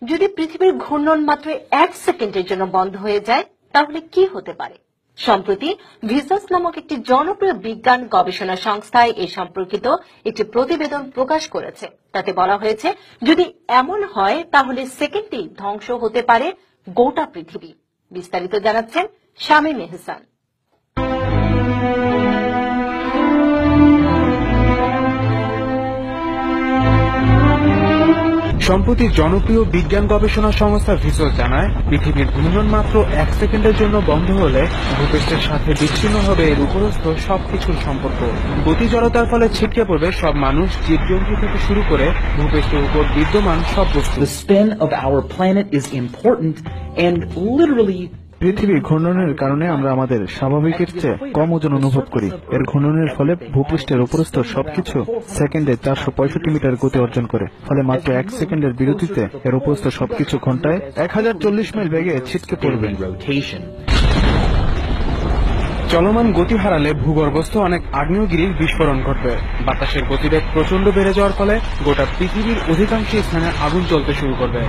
যদি পৃথিবীর ঘূর্ণন মাত্র 1 সেকেন্ডের জন্য বন্ধ হয়ে যায় তাহলে কি হতে পারে? সম্প্রতি ভিসাস নামক একটি জনপ্রিয় বিজ্ঞান গবেষণা সংস্থায় এ সম্পর্কিত একটি প্রতিবেদন প্রকাশ করেছে। তাতে বলা হয়েছে, যদি এমন হয় তাহলে সেকেন্ডেই ধ্বংস হতে পারে গোটা পৃথিবী। বিস্তারিত জানাচ্ছেন শামীম এহসান। সম্প্রতি জনপ্রিয় বিজ্ঞান গবেষণা সংস্থা ভিসাস জানায়, পৃথিবীর ঘূর্ণন মাত্র 1 সেকেন্ডের জন্য বন্ধ হলে ভূপৃষ্ঠের সাথে বিচ্ছিন্ন হবে এর উপরস্থ সবকিছুর সম্পর্ক। গতি জড়তার ফলে ছিটকে পড়বে সব মানুষ, জীবজন্তু থেকে শুরু করে ভূপৃষ্ঠের উপর বিদ্যমান সব বস্তু। The spin of our planet is important and literally পৃথিবী ঘূর্ণনের কারণে আমরা আমাদের স্বাভাবিকের চেয়ে কম ওজন অনুভব করি। এর ঘূর্ণনের ফলে ভূপৃষ্ঠের উপরস্থ সবকিছু সেকেন্ডে 465 মিটার গতি অর্জন করে। ফলে মাত্র 1 সেকেন্ডের বিরতিতে এর উপরস্থ সবকিছু ঘন্টায় 1040 মাইল বেগে ছিটকে পড়বে। চলমান গতি হারালে ভূগর্ভস্থ অনেক আগ্নেয়গিরির বিস্ফোরণ ঘটবে। বাতাসের গতিবেগ প্রচন্ড বেড়ে যাওয়ার ফলে গোটা পৃথিবীর অধিকাংশ স্থানে আগুন জ্বলতে শুরু করবে।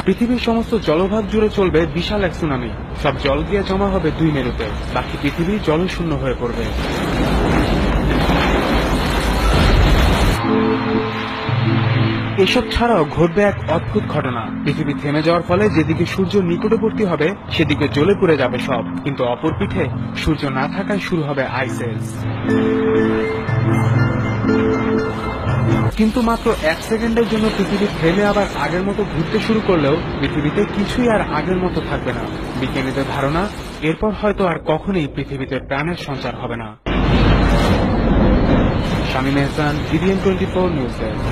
পৃথিবীর সমস্ত জলভাগ জুড়ে চলবে বিশাল এক সুনামি। সব জল গিয়ে জমা হবে 2 মেরুতে। বাকি পৃথিবী জলশূন্য হয়ে পড়বে। এসব ছাড়াও ঘটবে এক অদ্ভুত ঘটনা। পৃথিবী থেমে যাওয়ার ফলে যেদিকে সূর্য নিকটবর্তী হবে সেদিকে জ্বলে পুড়ে যাবে সব, কিন্তু অপর পিঠে সূর্য না থাকায় শুরু হবে আইস এজ। কিন্তু মাত্র 1 সেকেন্ডের জন্য পৃথিবী থেমে আবার আগের মতো ঘুরতে শুরু করলেও পৃথিবীতে কিছুই আর আগের মতো থাকবে না। বিজ্ঞানীদের ধারণা, এরপর হয়তো আর কখনোই পৃথিবীতে প্রাণের সঞ্চার হবে না। শামীম এহসান, DBN 24 নিউজ ডেস্ক।